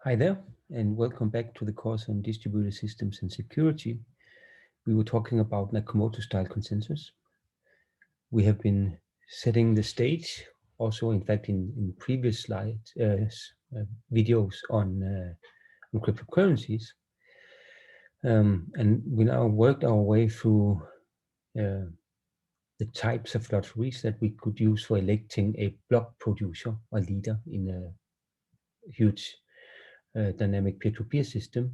Hi there, and welcome back to the course on distributed systems and security. We were talking about Nakamoto style consensus. We have been setting the stage, also in fact in previous slides, videos on cryptocurrencies. And we now worked our way through uh, the types of lotteries that we could use for electing a block producer or leader in a huge dynamic peer-to-peer system,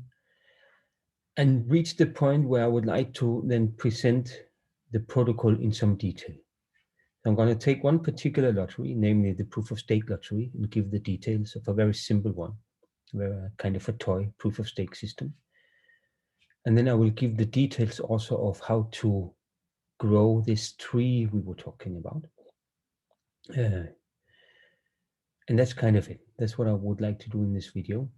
and reached the point where I would like to then present the protocol in some detail. So I'm going to take one particular lottery, namely the proof of stake lottery, and give the details of a very simple one, kind of a toy proof of stake system. And then I will give the details also of how to grow this tree we were talking about. And that's kind of it. That's what I would like to do in this video.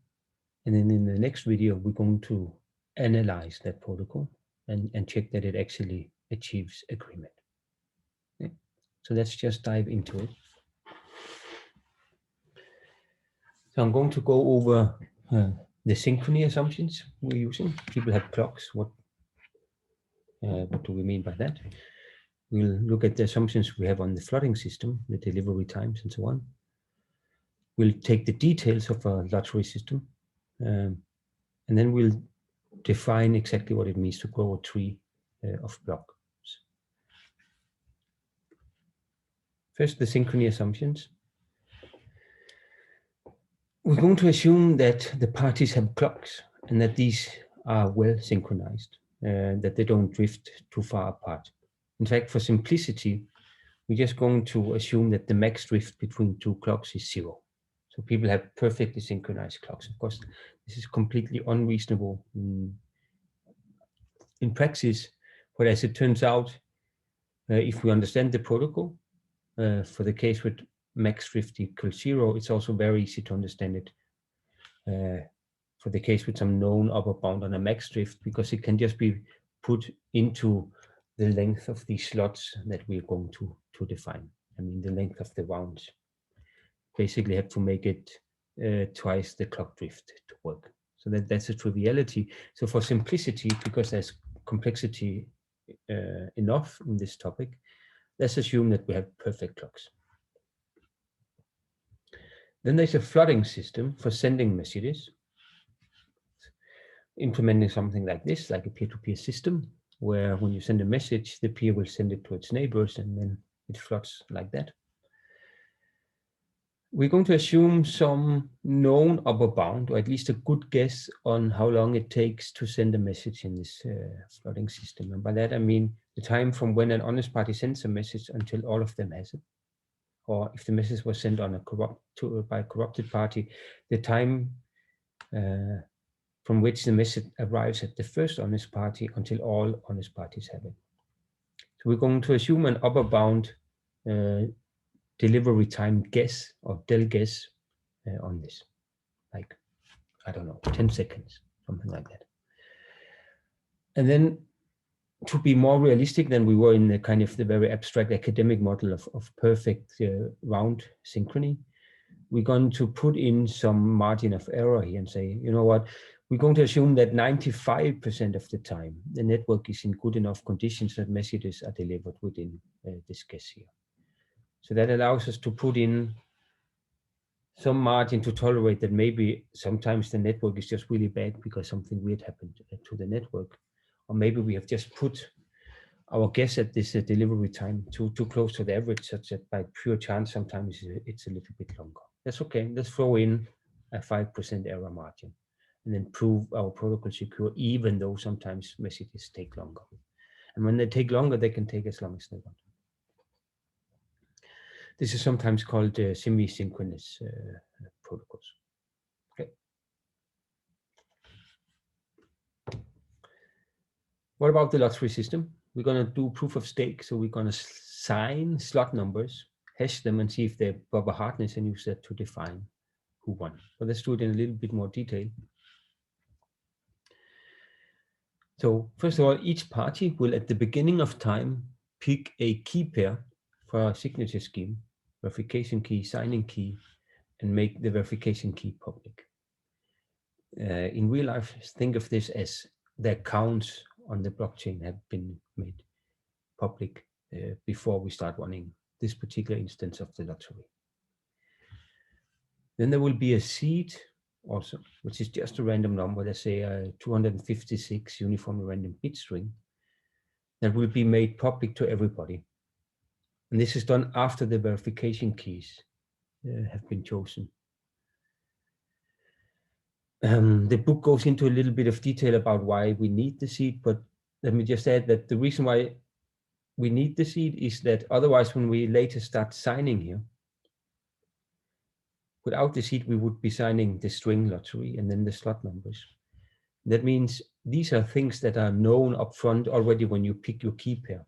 And then in the next video, we're going to analyze that protocol and check that it actually achieves agreement. Okay. So let's just dive into it. So I'm going to go over the synchrony assumptions we're using. People have clocks. What do we mean by that? We'll look at the assumptions we have on the flooding system, the delivery times, and so on. We'll take the details of a lottery system, and then we'll define exactly what it means to grow a tree of blocks. First, the synchrony assumptions. We're going to assume that the parties have clocks and that these are well synchronized, that they don't drift too far apart. In fact, for simplicity, we're just going to assume that the max drift between two clocks is 0. So people have perfectly synchronized clocks. Of course, this is completely unreasonable in practice, but as it turns out, if we understand the protocol, for the case with max drift equals 0, it's also very easy to understand it for the case with some known upper bound on a max drift, because it can just be put into the length of these slots that we're going to define. I mean, the length of the rounds. Basically have to make it twice the clock drift to work. So that's a triviality. So for simplicity, because there's complexity enough in this topic, let's assume that we have perfect clocks. Then there's a flooding system for sending messages, implementing something like this, like a peer-to-peer system, where when you send a message, the peer will send it to its neighbors, and then it floods like that. We're going to assume some known upper bound, or at least a good guess on how long it takes to send a message in this flooding system. And by that, I mean the time from when an honest party sends a message until all of them has it. Or if the message was sent on by a corrupted party, the time from which the message arrives at the first honest party until all honest parties have it. So we're going to assume an upper bound delivery time guess or del guess on this, like, I don't know, 10 seconds, something like that. And then to be more realistic than we were in the kind of the very abstract academic model of perfect round synchrony, we're going to put in some margin of error here and say, you know what, we're going to assume that 95% of the time, the network is in good enough conditions that messages are delivered within this guess here. So that allows us to put in some margin to tolerate that maybe sometimes the network is just really bad because something weird happened to the network. Or maybe we have just put our guess at this delivery time too close to the average, such that by pure chance, sometimes it's a little bit longer. That's okay. Let's throw in a 5% error margin and then prove our protocol secure, even though sometimes messages take longer. And when they take longer, they can take as long as they want. This is sometimes called semi-synchronous protocols. Okay. What about the lottery system? We're going to do proof of stake. So we're going to sign slot numbers, hash them, and see if they're proper hardness, and use that to define who won. So let's do it in a little bit more detail. So first of all, each party will at the beginning of time pick a key pair for our signature scheme, verification key, signing key, and make the verification key public. In real life, think of this as the accounts on the blockchain have been made public before we start running this particular instance of the lottery. Then there will be a seed also, which is just a random number, let's say a 256 uniformly random bit string, that will be made public to everybody. And this is done after the verification keys have been chosen. The book goes into a little bit of detail about why we need the seed, but let me just add that the reason why we need the seed is that otherwise, when we later start signing here, without the seed, we would be signing the string lottery and then the slot numbers. That means these are things that are known upfront already when you pick your key pair.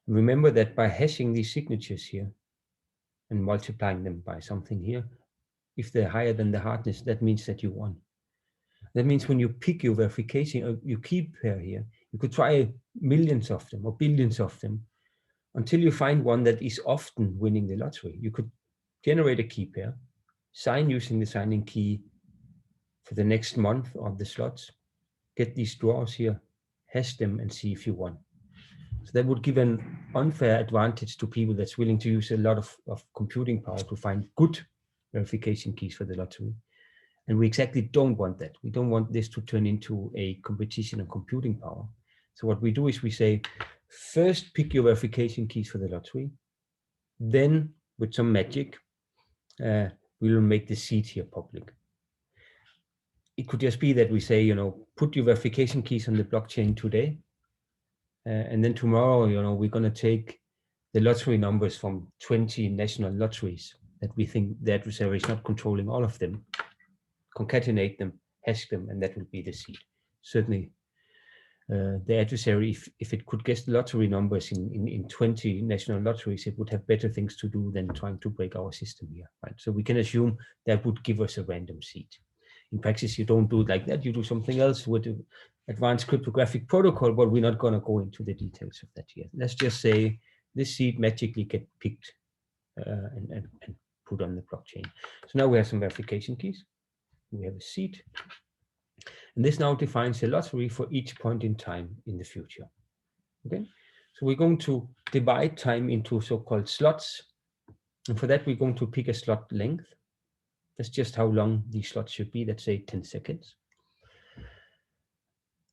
Remember that by hashing these signatures here and multiplying them by something here, if they're higher than the hardness, that means that you won. That means when you pick your verification or your key pair here, you could try millions of them or billions of them until you find one that is often winning the lottery. You could generate a key pair, sign using the signing key for the next month of the slots, get these draws here, hash them and see if you won. So that would give an unfair advantage to people that's willing to use a lot of computing power to find good verification keys for the lottery. And we exactly don't want that. We don't want this to turn into a competition on computing power. So what we do is we say, first pick your verification keys for the lottery. Then with some magic, we will make the seed here public. It could just be that we say, put your verification keys on the blockchain today. And then tomorrow, we're going to take the lottery numbers from 20 national lotteries that we think the adversary is not controlling all of them, concatenate them, hash them, and that will be the seed. Certainly, the adversary, if it could guess the lottery numbers in 20 national lotteries, it would have better things to do than trying to break our system here, right? So we can assume that would give us a random seed. In practice, you don't do it like that. You do something else with the advanced cryptographic protocol, but we're not going to go into the details of that yet. Let's just say this seed magically get picked and put on the blockchain. So now we have some verification keys. We have a seed. And this now defines a lottery for each point in time in the future. Okay, so we're going to divide time into so-called slots. And for that, we're going to pick a slot length. That's just how long these slots should be. Let's say 10 seconds.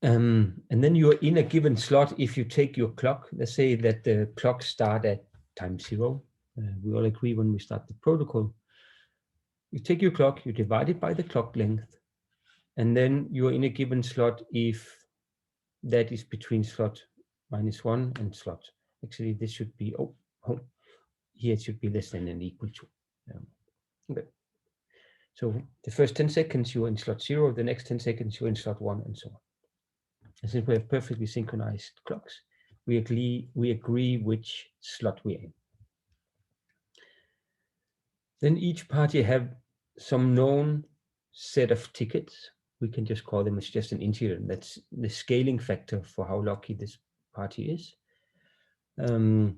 And then you're in a given slot. If you take your clock, let's say that the clock start at time 0. We all agree when we start the protocol. You take your clock, you divide it by the clock length, and then you're in a given slot if that is between slot -1 and slot. Actually, this should be, here it should be less than and equal to. Okay. So the first 10 seconds you're in slot 0, the next 10 seconds you're in slot 1, and so on. And since we have perfectly synchronized clocks, we agree which slot we're in. Then each party have some known set of tickets. We can just call them as just an integer. That's the scaling factor for how lucky this party is. And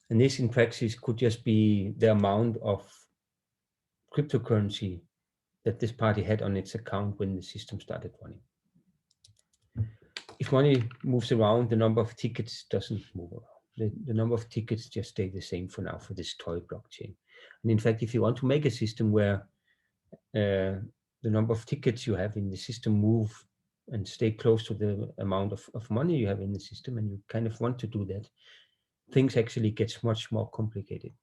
this in practice could just be the amount of cryptocurrency that this party had on its account when the system started running. If money moves around, the number of tickets doesn't move around. The number of tickets just stay the same for now for this toy blockchain. And in fact, if you want to make a system where the number of tickets you have in the system move and stay close to the amount of money you have in the system, and you kind of want to do that, things actually gets much more complicated.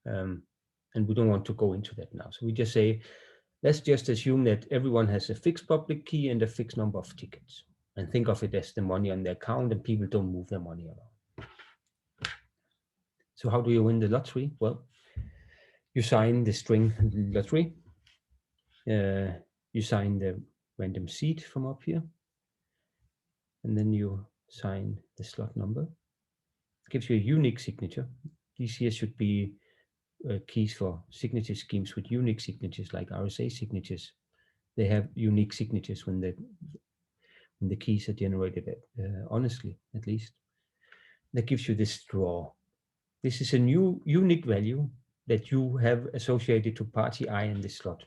And we don't want to go into that now. So we just say, let's just assume that everyone has a fixed public key and a fixed number of tickets, and think of it as the money on the account, and people don't move their money around. So how do you win the lottery? Well, you sign the string lottery. You sign the random seed from up here. And then you sign the slot number. It gives you a unique signature. These here should be keys for signature schemes with unique signatures like RSA signatures. They have unique signatures when the keys are generated honestly, at least. That gives you this draw. This is a new unique value that you have associated to party I in this slot.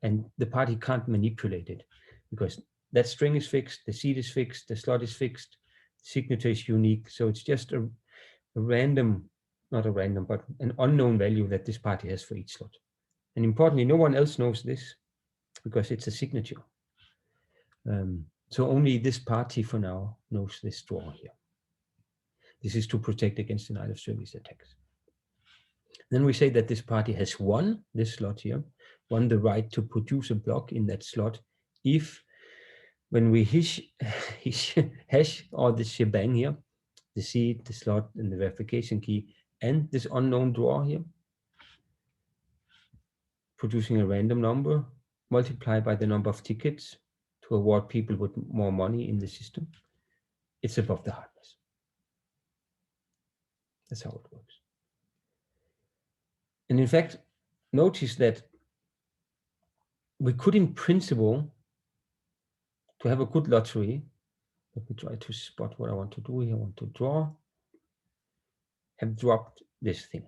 and the party can't manipulate it because that string is fixed, the seed is fixed, the slot is fixed, the signature is unique. So it's just a random, not a random, but an unknown value that this party has for each slot. And importantly, no one else knows this because it's a signature. So only this party for now knows this draw here. This is to protect against denial of service attacks. Then we say that this party has won this slot here, won the right to produce a block in that slot if, when we hash all this shebang here, the seed, the slot, and the verification key, and this unknown draw here, producing a random number multiplied by the number of tickets to award people with more money in the system, it's above the hardness. That's how it works. And in fact, notice that we could, in principle, to have a good lottery, let me try to spot what I want to do here. I want to draw, have dropped this thing.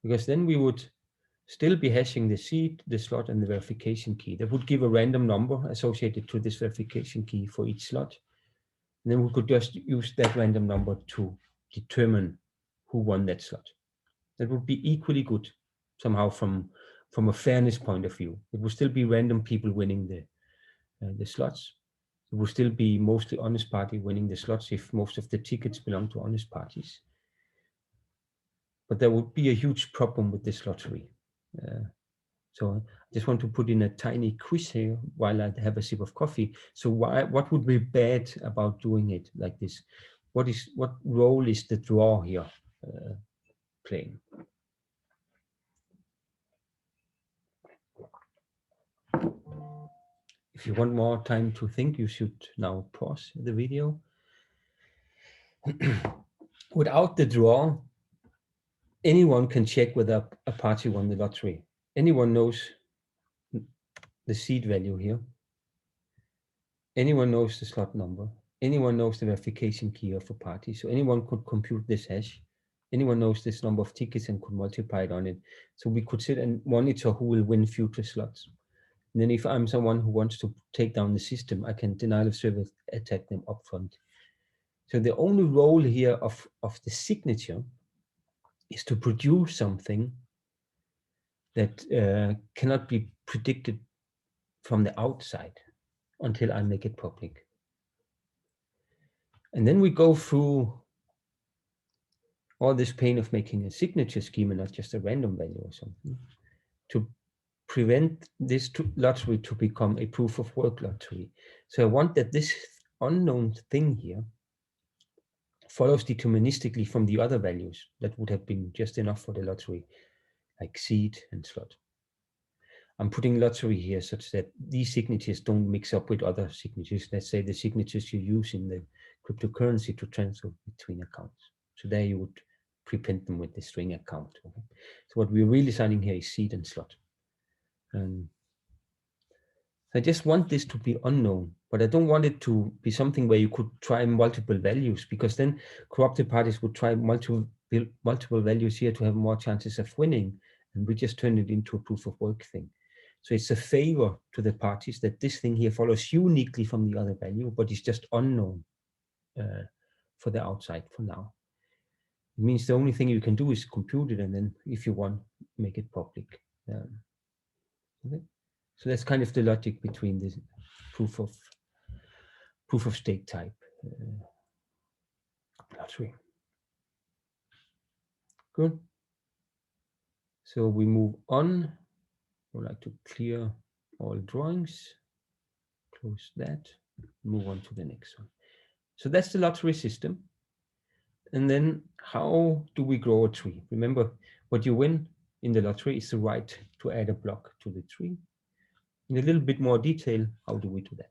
Because then we would still be hashing the seed, the slot, and the verification key. That would give a random number associated to this verification key for each slot. And then we could just use that random number to determine who won that slot. That would be equally good somehow from a fairness point of view. It would still be random people winning the slots. It would still be mostly honest party winning the slots if most of the tickets belong to honest parties. But there would be a huge problem with this lottery. So I just want to put in a tiny quiz here while I have a sip of coffee. So what would be bad about doing it like this? What role is the draw here playing? If you want more time to think, you should now pause the video. Without the draw, anyone can check whether a party won the lottery. Anyone knows the seed value here. Anyone knows the slot number. Anyone knows the verification key of a party. So anyone could compute this hash. Anyone knows this number of tickets and could multiply it on it. So we could sit and monitor who will win future slots. And then if I'm someone who wants to take down the system, I can denial of service attack them upfront. So the only role here of the signature is to produce something that cannot be predicted from the outside until I make it public. And then we go through all this pain of making a signature schema, not just a random value or something, to prevent this lottery to become a proof of work lottery. So I want that this unknown thing here follows deterministically from the other values that would have been just enough for the lottery, like seed and slot. I'm putting lottery here such that these signatures don't mix up with other signatures. Let's say the signatures you use in the cryptocurrency to transfer between accounts. So there you would prepend them with the string account. Okay? So what we're really signing here is seed and slot. I just want this to be unknown, but I don't want it to be something where you could try multiple values, because then corrupted parties would try multiple values here to have more chances of winning, and we just turn it into a proof of work thing. So it's a favor to the parties that this thing here follows uniquely from the other value, but it's just unknown for the outside for now. It means the only thing you can do is compute it, and then if you want, make it public. Okay. So that's kind of the logic between this proof of stake type lottery. Good. So we move on. I would like to clear all drawings, close that, move on to the next one. So that's the lottery system. And then how do we grow a tree? Remember, what you win in the lottery is the right to add a block to the tree. In a little bit more detail, how do we do that?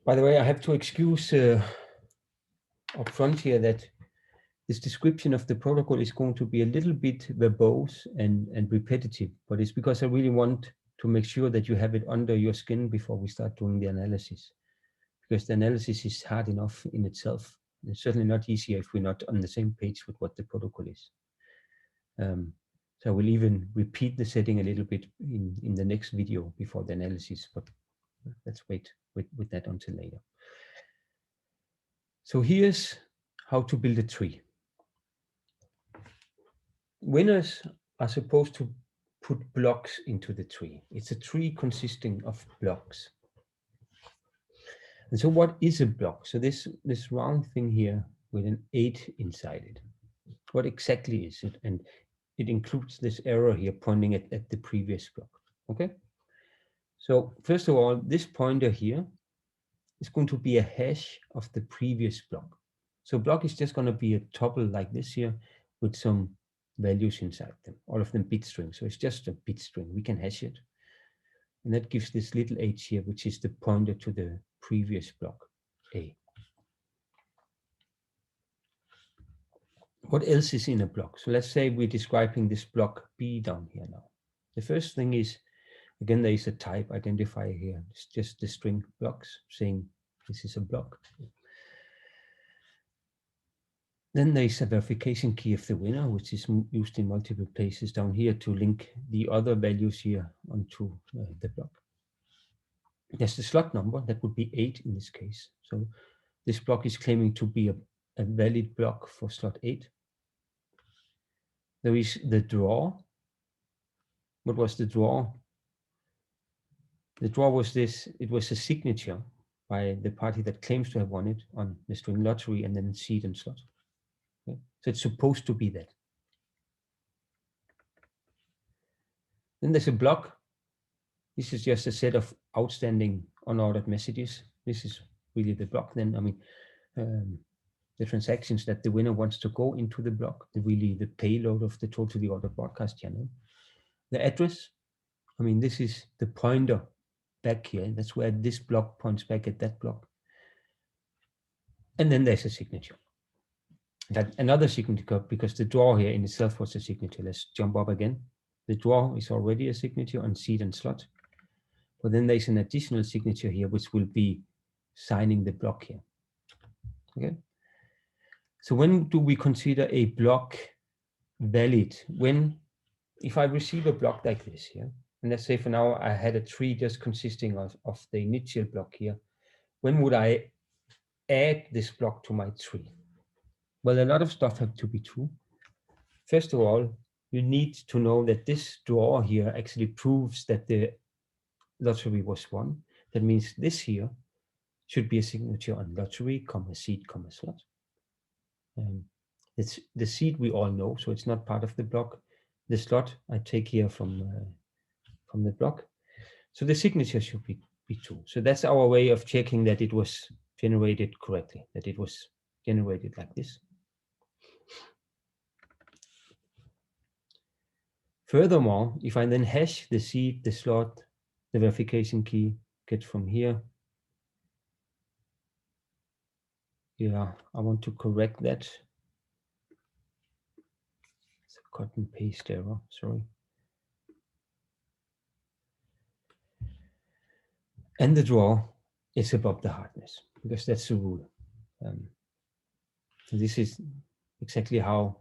By the way, I have to excuse up front here that this description of the protocol is going to be a little bit verbose and repetitive, but it's because I really want to make sure that you have it under your skin before we start doing the analysis, because the analysis is hard enough in itself. It's certainly not easier if we're not on the same page with what the protocol is. So I will even repeat the setting a little bit in the next video before the analysis, but let's wait with that until later. So here's how to build a tree. Winners are supposed to put blocks into the tree. It's a tree consisting of blocks. And so what is a block? So this round thing here with an 8 inside it. What exactly is it? And it includes this arrow here pointing at the previous block. Okay. So first of all, this pointer here is going to be a hash of the previous block. So block is just going to be a tuple like this here with some values inside them, all of them bit string. So it's just a bit string. We can hash it. And that gives this little h here, which is the pointer to the previous block, A. What else is in a block? So let's say we're describing this block B down here now. The first thing is, again, there is a type identifier here. It's just the string blocks saying this is a block. Then there is a verification key of the winner, which is used in multiple places down here to link the other values here onto the block. There's the slot number, that would be 8 in this case. So this block is claiming to be a valid block for slot 8. There is the draw. What was the draw? The draw was this, it was a signature by the party that claims to have won it on the string lottery and then seed and slot. Okay. So it's supposed to be that. Then there's a block. This is just a set of outstanding unordered messages. This is really the block then. I mean, the transactions that the winner wants to go into the block, the payload of the totally ordered broadcast channel. The address, I mean, this is the pointer back here. That's where this block points back at that block. And then there's a signature. That another signature, because the draw here in itself was a signature. Let's jump up again. The draw is already a signature on seed and slot. But then there's an additional signature here, which will be signing the block here. Okay. So when do we consider a block valid? When, if I receive a block like this here, and let's say for now I had a tree just consisting of the initial block here, when would I add this block to my tree? Well, a lot of stuff have to be true. First of all, you need to know that this draw here actually proves that the lottery was won. That means this here should be a signature on lottery, seed, slot. It's the seed we all know, so it's not part of the block. The slot I take here from the block. So the signature should be true. So that's our way of checking that it was generated correctly, that it was generated like this. Furthermore, if I then hash the seed, the slot, the verification key, get from here. Yeah, I want to correct that. It's a cut and paste error, sorry. And the draw is above the hardness, because that's the rule. So this is exactly how,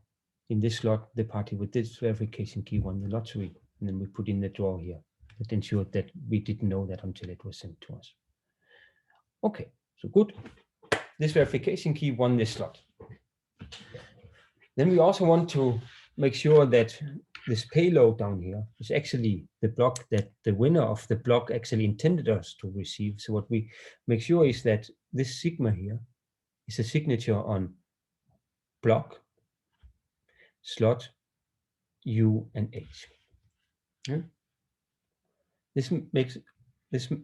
in this slot, the party with this verification key won the lottery. And then we put in the draw here. That ensured that we didn't know that until it was sent to us. Okay, so good. This verification key won this slot. Then we also want to make sure that this payload down here is actually the block that the winner of the block actually intended us to receive. So what we make sure is that this sigma here is a signature on block, slot, U, and H. Yeah. This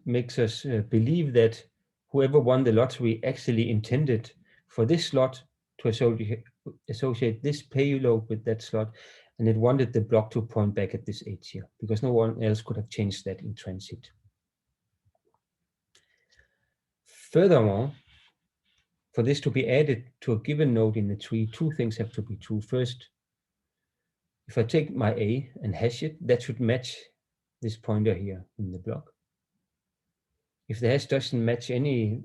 makes us believe that whoever won the lottery actually intended for this slot to associate this payload with that slot, and it wanted the block to point back at this H here, because no one else could have changed that in transit. Furthermore, for this to be added to a given node in the tree, two things have to be true. First, if I take my A and hash it, that should match this pointer here in the block. If the hash doesn't match any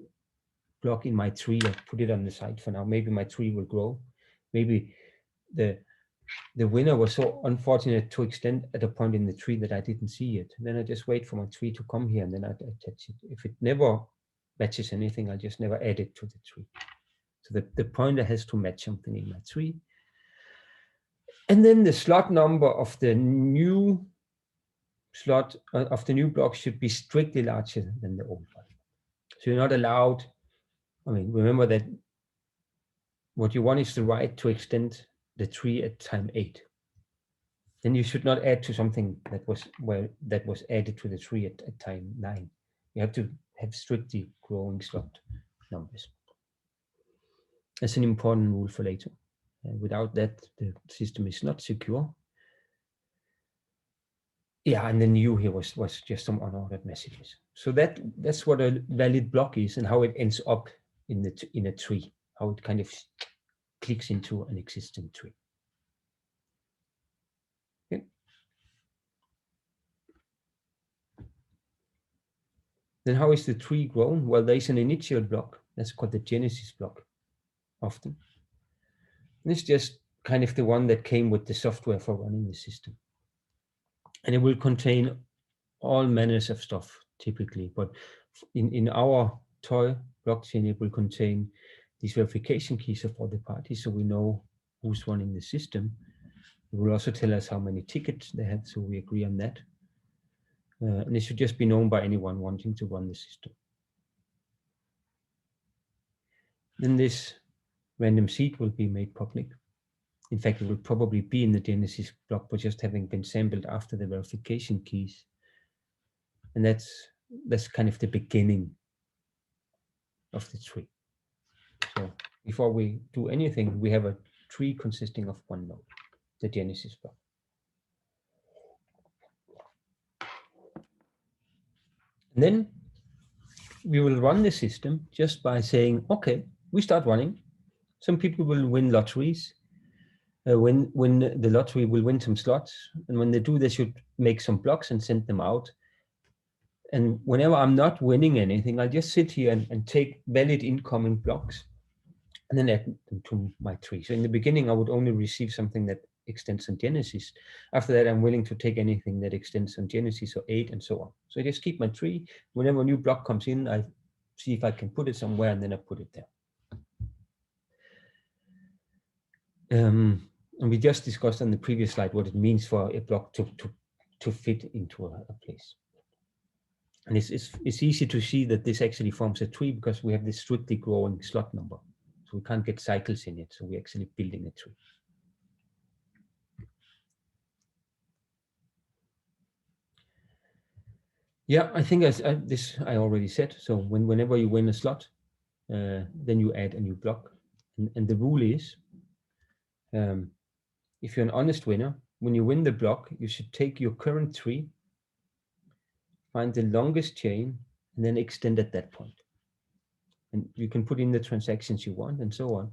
block in my tree. I put it on the side for now. Maybe my tree will grow. Maybe the winner was so unfortunate to extend at a point in the tree that I didn't see it. And then I just wait for my tree to come here, and then I attach it. If it never matches anything, I just never add it to the tree. So the pointer has to match something in my tree. And then the slot number of the new slot of the new block should be strictly larger than the old one. So you're not allowed, I mean, remember that what you want is the right to extend the tree at time 8. Then you should not add to something that was added to the tree at time 9. You have to have strictly growing slot numbers. That's an important rule for later. Without that, the system is not secure. Yeah, and the new here was just some unordered messages. So that's what a valid block is and how it ends up in a tree, how it kind of clicks into an existing tree. Okay. Then how is the tree grown? Well, there is an initial block. That's called the genesis block, often. And it's just kind of the one that came with the software for running the system. And it will contain all manners of stuff, typically. But in our toy blockchain, it will contain these verification keys of all the parties, so we know who's running the system. It will also tell us how many tickets they had, so we agree on that. And it should just be known by anyone wanting to run the system. Then this random seed will be made public. In fact, it will probably be in the Genesis block, but just having been sampled after the verification keys. And that's kind of the beginning of the tree. So before we do anything, we have a tree consisting of one node, the Genesis block. And then we will run the system just by saying, okay, we start running. Some people will win lotteries. When the lottery will win some slots. And when they do, they should make some blocks and send them out. And whenever I'm not winning anything, I'll just sit here and take valid incoming blocks and then add them to my tree. So in the beginning, I would only receive something that extends on Genesis. After that, I'm willing to take anything that extends on Genesis or 8 and so on. So I just keep my tree. Whenever a new block comes in, I see if I can put it somewhere, and then I put it there. And we just discussed on the previous slide what it means for a block to fit into a place. And it's easy to see that this actually forms a tree because we have this strictly growing slot number. So we can't get cycles in it. So we're actually building a tree. Yeah, I think this I already said. So whenever you win a slot, then you add a new block. And the rule is, if you're an honest winner, when you win the block, you should take your current tree, find the longest chain, and then extend at that point. And you can put in the transactions you want and so on.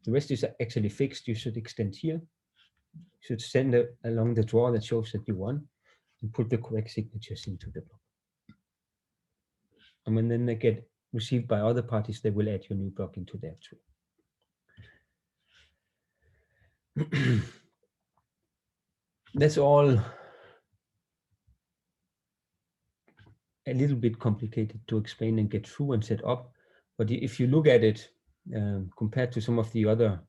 The rest is actually fixed. You should extend here. You should send along the draw that shows that you won and put the correct signatures into the block. And when then they get received by other parties, they will add your new block into their tree. That's all a little bit complicated to explain and get through and set up. But if you look at it compared to some of the other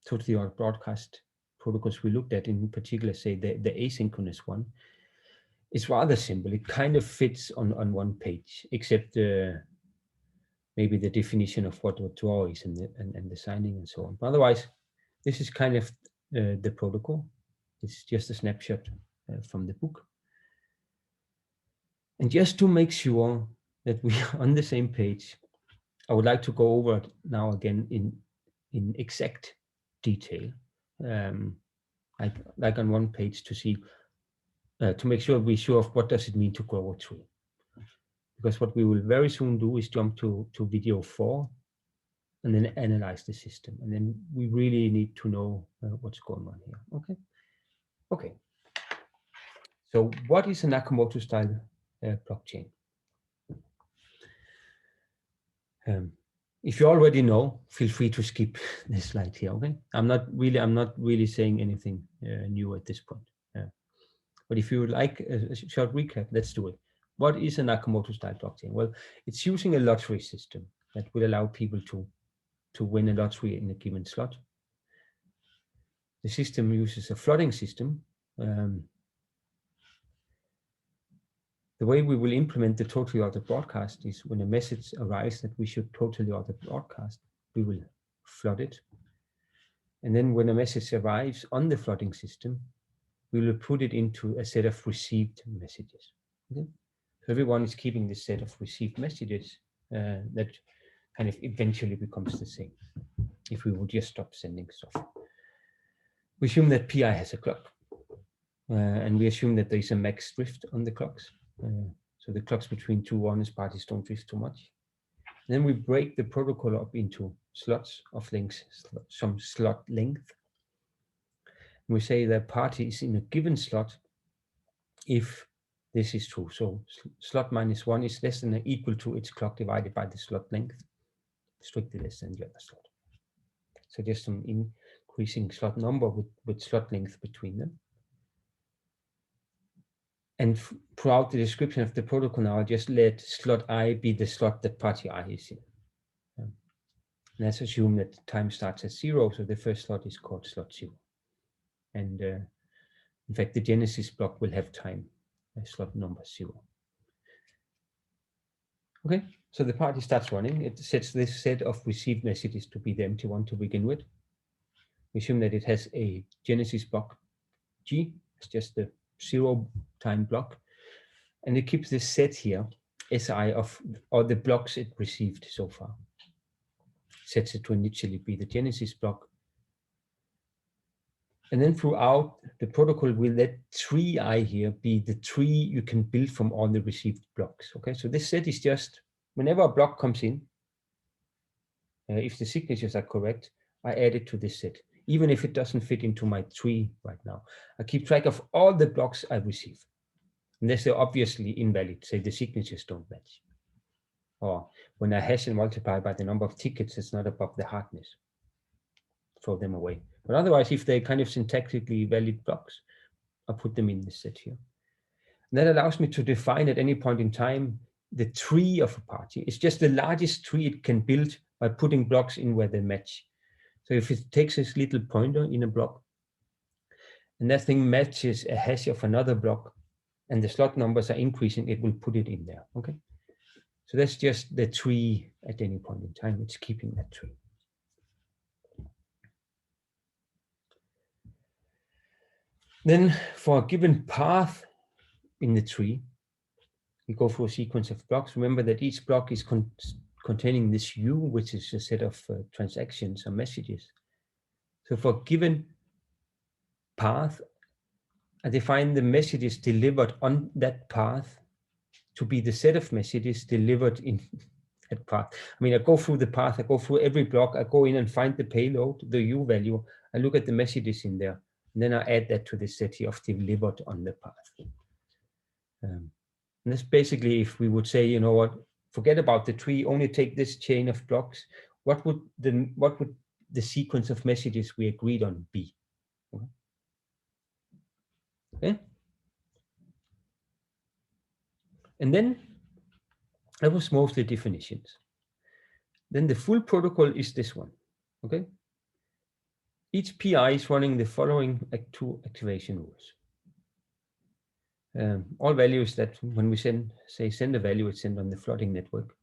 totally our broadcast protocols we looked at, in particular, say the asynchronous one, it's rather simple. It kind of fits on one page, except maybe the definition of what a draw is and the signing and so on. But otherwise, this is kind of the protocol. It's just a snapshot from the book. And just to make sure that we are on the same page, I would like to go over it now again in exact detail, like on one page, to see to make sure we're sure of what does it mean to grow a tree. Because what we will very soon do is jump to video 4 and then analyze the system. And then we really need to know what's going on here. Okay. So what is a Nakamoto style blockchain? If you already know, feel free to skip this slide here. Okay, I'm not really saying anything new at this point. But if you would like a short recap, let's do it. What is a Nakamoto style blockchain? Well, it's using a lottery system that will allow people to win a lottery in a given slot. The system uses a flooding system. The way we will implement the totally auto broadcast is when a message arrives that we should totally auto broadcast, we will flood it. And then when a message arrives on the flooding system, we will put it into a set of received messages. Okay? So everyone is keeping this set of received messages that kind of eventually becomes the same if we would just stop sending stuff. We assume that PI has a clock, and we assume that there is a max drift on the clocks. So the clocks between two honest parties don't drift too much. And then we break the protocol up into slots of lengths, some slot length. And we say that party is in a given slot if this is true. So slot -1 is less than or equal to its clock divided by the slot length, strictly less than the other slot. So just some increasing slot number with slot length between them. And throughout the description of the protocol now, I just let slot I be the slot that party I is in. And let's assume that time starts at 0, so the first slot is called slot 0. And in fact, the Genesis block will have time, slot number 0. Okay, so the party starts running. It sets this set of received messages to be the empty one to begin with. We assume that it has a Genesis block G, it's just the 0 time block. And it keeps this set here, SI of all the blocks it received so far. Sets it to initially be the Genesis block. And then throughout the protocol, we'll let 3i here be the tree you can build from all the received blocks. Okay, so this set is just, whenever a block comes in, if the signatures are correct, I add it to this set, even if it doesn't fit into my tree right now. I keep track of all the blocks I receive, unless they're obviously invalid, say the signatures don't match. Or when I hash and multiply by the number of tickets, it's not above the hardness. Throw them away. But otherwise, if they're kind of syntactically valid blocks, I put them in this set here. And that allows me to define at any point in time the tree of a party. It's just the largest tree it can build by putting blocks in where they match. So if it takes this little pointer in a block, and that thing matches a hash of another block, and the slot numbers are increasing, it will put it in there. Okay. So that's just the tree at any point in time. It's keeping that tree. Then for a given path in the tree, we go through a sequence of blocks. Remember that each block is containing this U, which is a set of transactions or messages. So for a given path, I define the messages delivered on that path to be the set of messages delivered in that path. I mean, I go through the path, I go through every block, I go in and find the payload, the U value, I look at the messages in there, and then I add that to the set here of delivered on the path. And that's basically, if we would say, you know what, forget about the tree, only take this chain of blocks, what would the sequence of messages we agreed on be? Okay. And then that was mostly definitions. Then the full protocol is this one. Okay. Each PI is running the following two activation rules. All values that when we send a value, it's sent on the flooding network.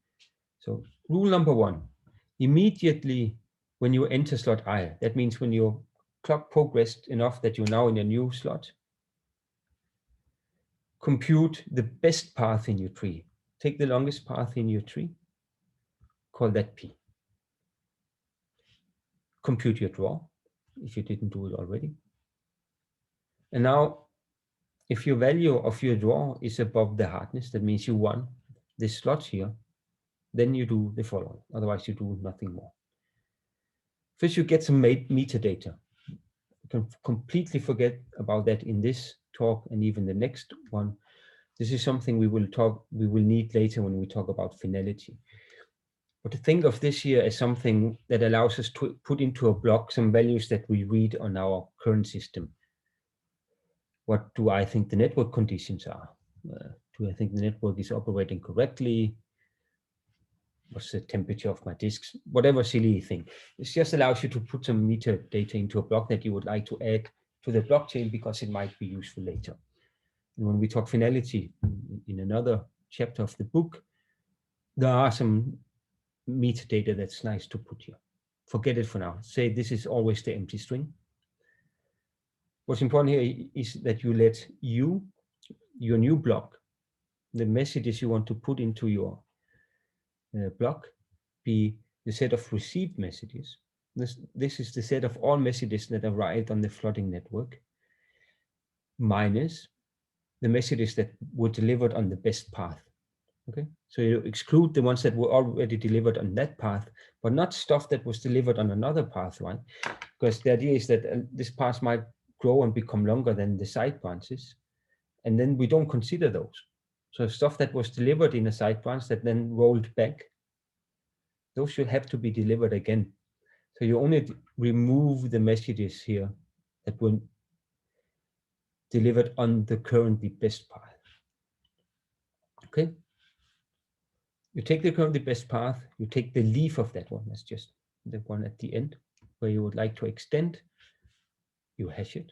So rule number 1, immediately when you enter slot I, that means when your clock progressed enough that you're now in a new slot, compute the best path in your tree. Take the longest path in your tree, call that P. Compute your draw, if you didn't do it already. And now, if your value of your draw is above the hardness, that means you won this slot here, then you do the following. Otherwise, you do nothing more. First, you get some metadata. You can completely forget about that in this talk and even the next one. This is something we will need later when we talk about finality. But to think of this here as something that allows us to put into a block some values that we read on our current system. What do I think the network conditions are? Do I think the network is operating correctly? What's the temperature of my disks? Whatever silly thing. This just allows you to put some metadata into a block that you would like to add to the blockchain because it might be useful later. And when we talk finality in another chapter of the book, there are some metadata that's nice to put here. Forget it for now. Say this is always the empty string. What's important here is that you let your new block, the messages you want to put into your block, be the set of received messages. This is the set of all messages that arrived on the flooding network, minus the messages that were delivered on the best path. Okay, so you exclude the ones that were already delivered on that path, but not stuff that was delivered on another path, right? Because the idea is that this path might grow and become longer than the side branches, and then we don't consider those. So stuff that was delivered in a side branch that then rolled back, those should have to be delivered again. So you only remove the messages here that were delivered on the currently best path. Okay. You take the currently best path, you take the leaf of that one, that's just the one at the end, where you would like to extend, you hash it.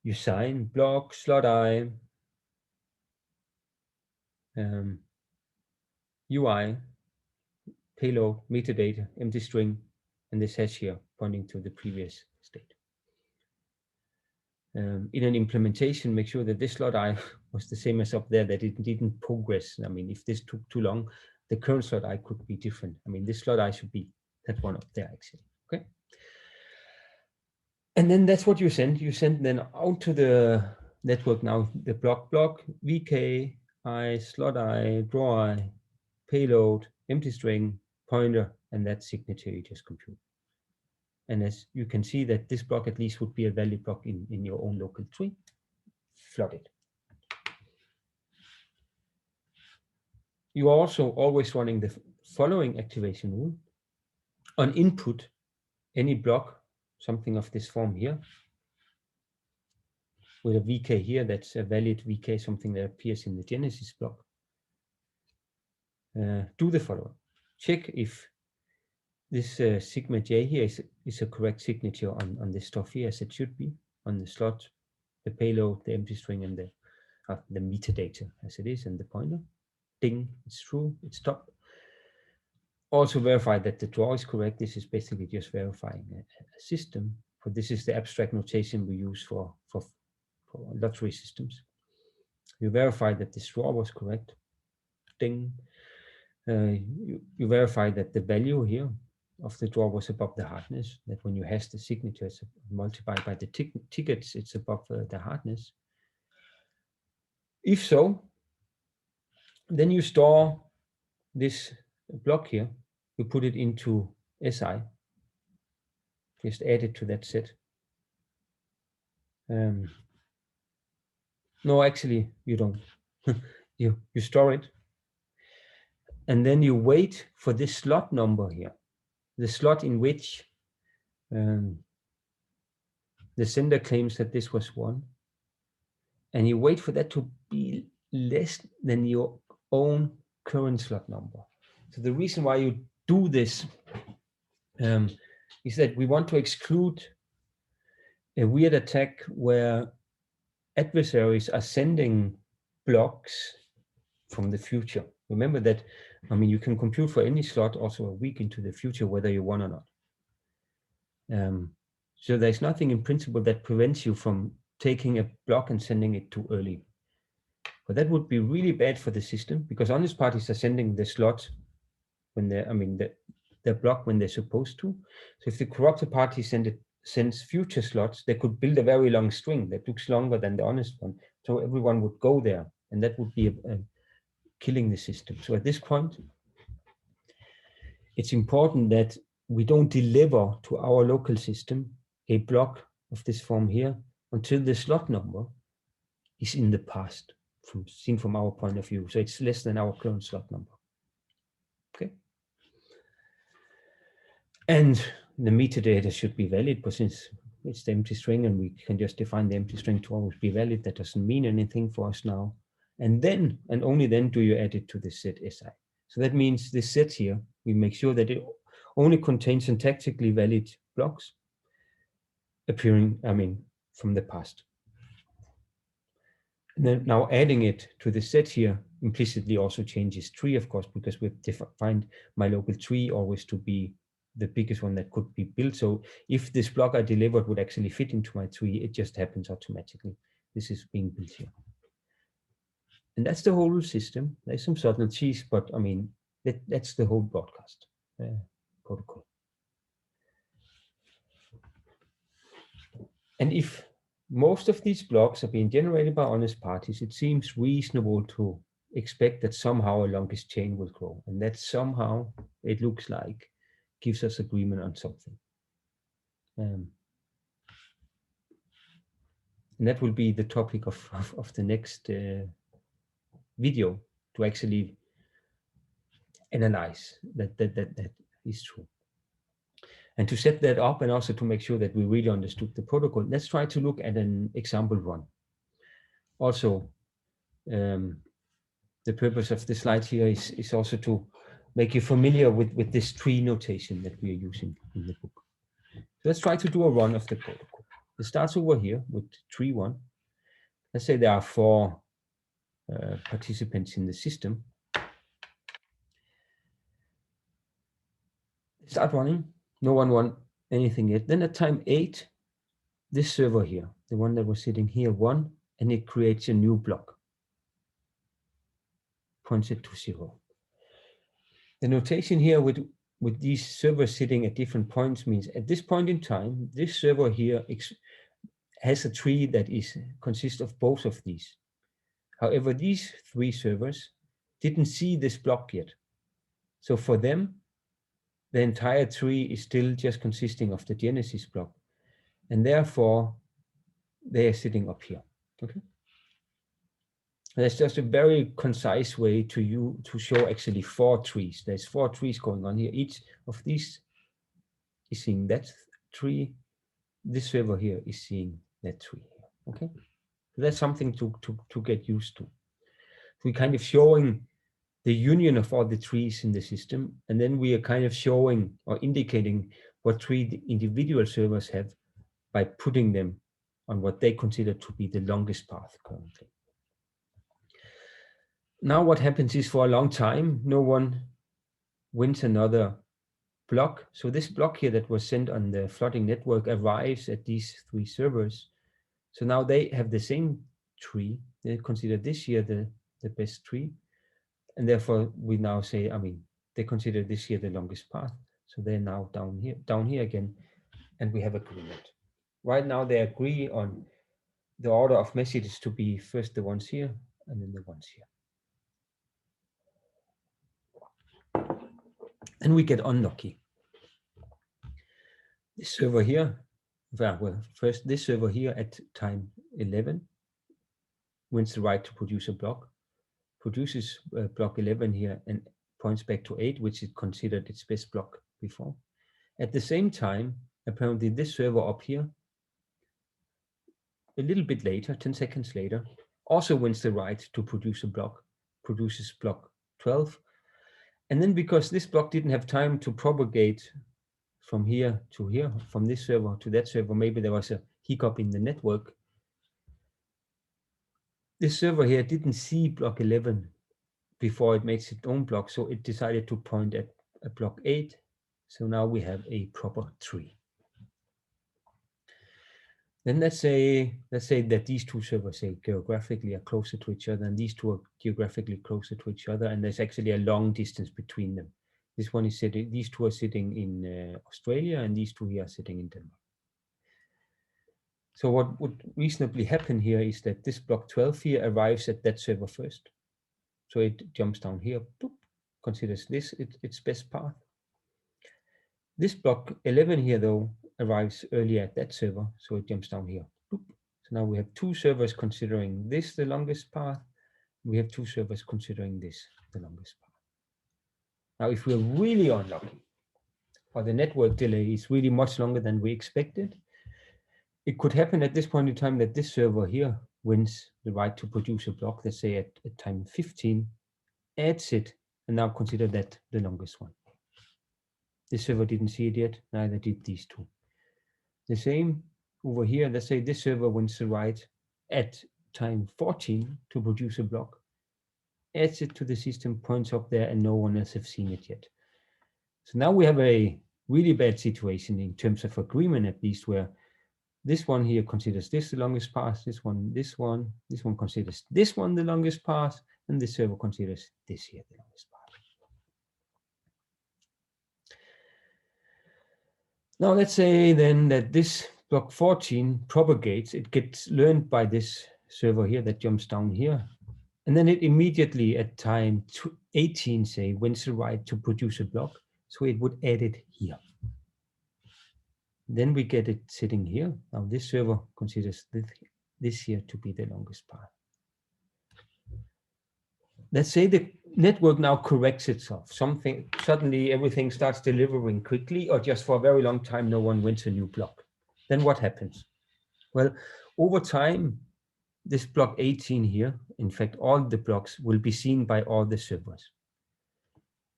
You sign block, slot I, UI, payload, metadata, empty string, and this hash here pointing to the previous state. In an implementation, make sure that this slot I was the same as up there, that it didn't progress. I mean, if this took too long, the current slot I could be different. I mean, this slot I should be that one up there actually, okay? And then that's what you send. You send then out to the network now, the block, VK, I, slot I, draw I, payload, empty string, pointer, and that signature you just compute. And as you can see that this block at least would be a valid block in your own local tree, flood it. You are also always running the following activation rule. On input, any block, something of this form here, with a VK here, that's a valid VK, something that appears in the Genesis block. Do the following. Check if this sigma j here is a correct signature on this stuff here, as it should be, on the slot, the payload, the empty string, and the metadata as it is, and the pointer. Ding, it's true, it's top. Also verify that the draw is correct. This is basically just verifying a system, but this is the abstract notation we use for lottery systems. You verify that this draw was correct. Ding. You verify that the value here of the draw was above the hardness, that when you hash the signatures multiplied by the tickets, it's above the hardness. If so, then you store this block here, you put it into SI, just add it to that set. No, actually, you don't. you store it, and then you wait for this slot number here, the slot in which the sender claims that this was 1, and you wait for that to be less than your own current slot number. So the reason why you do this is that we want to exclude a weird attack where adversaries are sending blocks from the future. Remember that, I mean, you can compute for any slot also a week into the future, whether you want or not. So there's nothing in principle that prevents you from taking a block and sending it too early. But that would be really bad for the system, because honest parties are sending the slot when they're, I mean, the block when they're supposed to. So if the corrupted party sends future slots, they could build a very long string that looks longer than the honest one. So everyone would go there, and that would be killing the system. So at this point, it's important that we don't deliver to our local system a block of this form here until the slot number is in the past, seen from our point of view. So it's less than our current slot number. Okay. And the metadata should be valid, but since it's the empty string and we can just define the empty string to always be valid, that doesn't mean anything for us now. And then, and only then, do you add it to the set SI. So that means this set here, we make sure that it only contains syntactically valid blocks appearing, from the past. And then now adding it to the set here implicitly also changes tree, of course, because we've defined my local tree always to be the biggest one that could be built. So if this block I delivered would actually fit into my tree, it just happens automatically. This is being built here. And that's the whole system. There's some subtleties, but that's the whole broadcast protocol. And if most of these blocks are being generated by honest parties, it seems reasonable to expect that somehow a longest chain will grow. And that somehow, it looks like, gives us agreement on something. And that will be the topic of the next video, to actually analyze that is true. And to set that up and also to make sure that we really understood the protocol, let's try to look at an example run. Also, the purpose of the slide here is also to make you familiar with this tree notation that we are using in the book. So let's try to do a run of the protocol. It starts over here with tree 1. Let's say there are 4 participants in the system. Start running. No one won anything yet. Then at time 8, this server here, the one that was sitting here, won, and it creates a new block. Points it to 0. The notation here with these servers sitting at different points means at this point in time, this server here has a tree that consists of both of these. However, these 3 servers didn't see this block yet. So for them, the entire tree is still just consisting of the Genesis block. And therefore, they are sitting up here. Okay. That's just a very concise way to show actually 4 trees. There's 4 trees going on here. Each of these is seeing that tree. This server here is seeing that tree here. Okay, so that's something to get used to. We're kind of showing the union of all the trees in the system, and then we are kind of showing or indicating what tree the individual servers have by putting them on what they consider to be the longest path currently. Now what happens is, for a long time, no one wins another block. So this block here that was sent on the flooding network arrives at these 3 servers. So now they have the same tree. They consider this here the best tree. And therefore we now say, they consider this here the longest path. So they're now down here again, and we have agreement. Right now they agree on the order of messages to be first the ones here and then the ones here. And we get unlucky. This server here, well, first this server here at time 11 wins the right to produce a block, produces block 11 here and points back to 8, which is considered its best block before. At the same time, apparently this server up here, a little bit later, 10 seconds later, also wins the right to produce a block, produces block 12. And then because this block didn't have time to propagate from here to here, from this server to that server, maybe there was a hiccup in the network. This server here didn't see block 11 before it makes its own block, so it decided to point at block 8. So now we have a proper tree. Then let's say that these 2 servers, say, geographically are closer to each other, and these 2 are geographically closer to each other, and there's actually a long distance between them. This one is sitting, these 2 are sitting in Australia, and these 2 here are sitting in Denmark. So what would reasonably happen here is that this block 12 here arrives at that server first. So it jumps down here, boop, considers this its best path. This block 11 here, though, arrives earlier at that server, so it jumps down here. Boop. So now we have 2 servers considering this the longest path. We have 2 servers considering this the longest path. Now, if we're really unlucky, or the network delay is really much longer than we expected, it could happen at this point in time that this server here wins the right to produce a block, let's say at time 15, adds it, and now consider that the longest one. This server didn't see it yet, neither did these two. The same over here, let's say this server wins the right at time 14 to produce a block, adds it to the system, points up there, and no one else has seen it yet. So now we have a really bad situation in terms of agreement, at least, where this one here considers this the longest path, this one considers this one the longest path, and this server considers this here the longest path. Now let's say then that this block 14 propagates, it gets learned by this server here that jumps down here, and then it immediately at time 18, say, wins the right to produce a block, so it would add it here. Then we get it sitting here. Now this server considers this here to be the longest path. Let's say the network now corrects itself. Suddenly everything starts delivering quickly, or just for a very long time, no one wins a new block. Then what happens? Well, over time, this block 18 here, in fact, all the blocks will be seen by all the servers.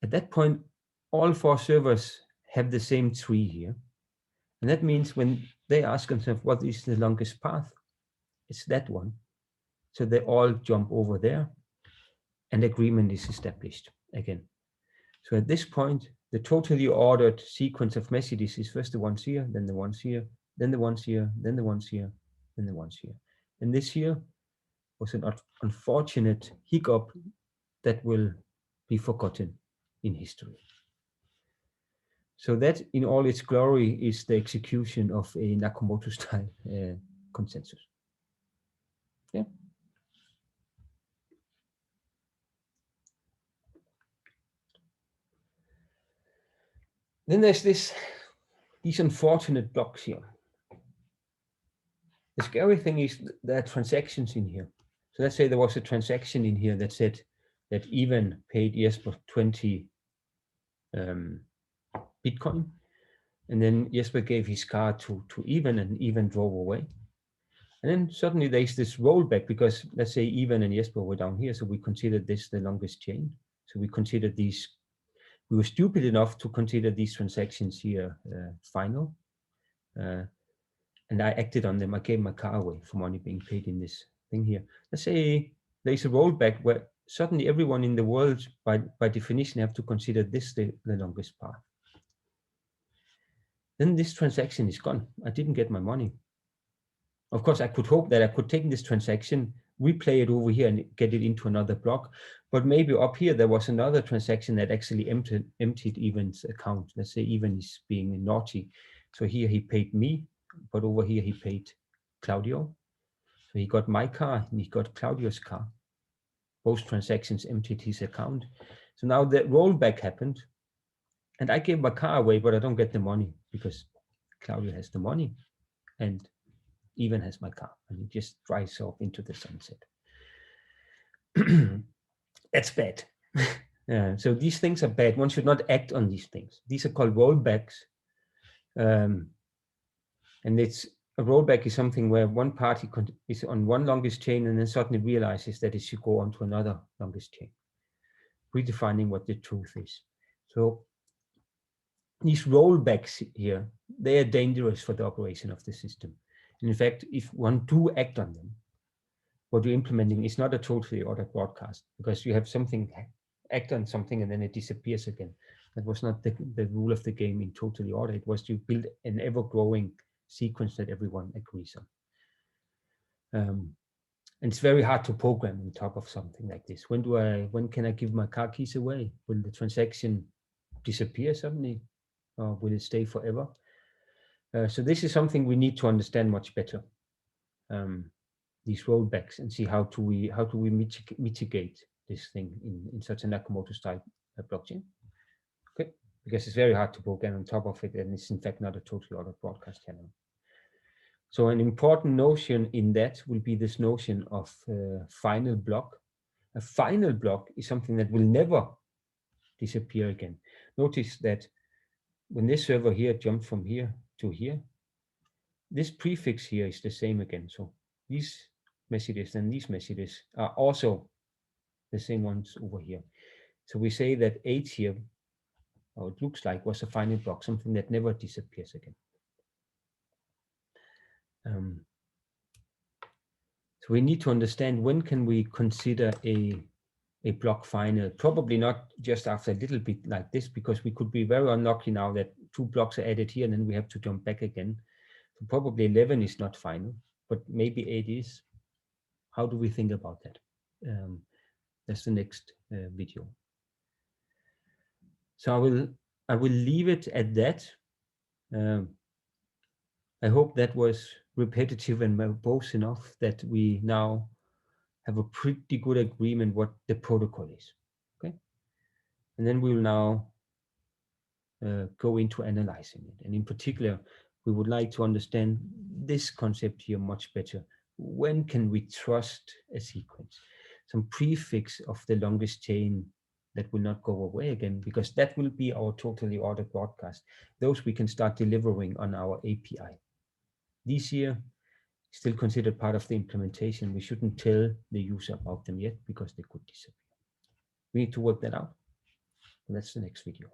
At that point, all 4 servers have the same tree here. And that means when they ask themselves, what is the longest path? It's that one. So they all jump over there, and agreement is established again. So at this point, the totally ordered sequence of messages is first the ones here, then the ones here, then the ones here, then the ones here, then the ones here. And this here was an unfortunate hiccup that will be forgotten in history. So that, in all its glory, is the execution of a Nakamoto-style consensus. Yeah. Then there's these unfortunate blocks here. The scary thing is there are transactions in here. So let's say there was a transaction in here that said that Ivan paid Jesper 20 Bitcoin, and then Jesper gave his car to Ivan, and Ivan drove away. And then suddenly there's this rollback, because let's say Ivan and Jesper were down here, so we considered this the longest chain. So we considered these, we were stupid enough to consider these transactions here final. And I acted on them. I gave my car away for money being paid in this thing here. Let's say there's a rollback where suddenly everyone in the world, by definition, have to consider this the longest path. Then this transaction is gone. I didn't get my money. Of course, I could hope that I could take this transaction, replay it over here, and get it into another block. But maybe up here there was another transaction that actually emptied Ivan's account. Let's say Ivan is being naughty. So here he paid me, but over here he paid Claudio. So he got my car and he got Claudio's car. Both transactions emptied his account. So now the rollback happened, and I gave my car away, but I don't get the money because Claudio has the money and Ivan has my car, and he just drives off into the sunset. That's bad. So these things are bad. One should not act on these things. These are called rollbacks. And it's a rollback is something where one party is on one longest chain and then suddenly realizes that it should go on to another longest chain, redefining what the truth is. So these rollbacks here, they are dangerous for the operation of the system. And in fact, if one do act on them, what you're implementing is not a totally ordered broadcast, because you have something, act on something and then it disappears again. That was not the rule of the game in totally ordered. It was to build an ever-growing sequence that everyone agrees on. And it's very hard to program on top of something like this. When can I give my car keys away? Will the transaction disappear suddenly, or will it stay forever? So this is something we need to understand much better. These rollbacks, and see how do we mitigate this thing in such a Nakamoto style blockchain. Okay, because it's very hard to program on top of it, and it's in fact not a totally ordered broadcast channel. So an important notion in that will be this notion of final block. A final block is something that will never disappear again. Notice that when this server here jumps from here to here, this prefix here is the same again. So these messages and these messages are also the same ones over here. So we say that H here, or it looks like, was a final block, something that never disappears again. So we need to understand, when can we consider a block final? Probably not just after a little bit like this, because we could be very unlucky now that 2 blocks are added here and then we have to jump back again. So probably 11 is not final, but maybe 8 is. How do we think about that? That's the next video. So I will leave it at that. I hope that was repetitive and verbose enough that we now have a pretty good agreement what the protocol is. Okay, and then we will now go into analyzing it, and in particular, we would like to understand this concept here much better. When can we trust a sequence? Some prefix of the longest chain that will not go away again, because that will be our totally ordered broadcast. Those we can start delivering on our API. These here, still considered part of the implementation. We shouldn't tell the user about them yet because they could disappear. We need to work that out. And that's the next video.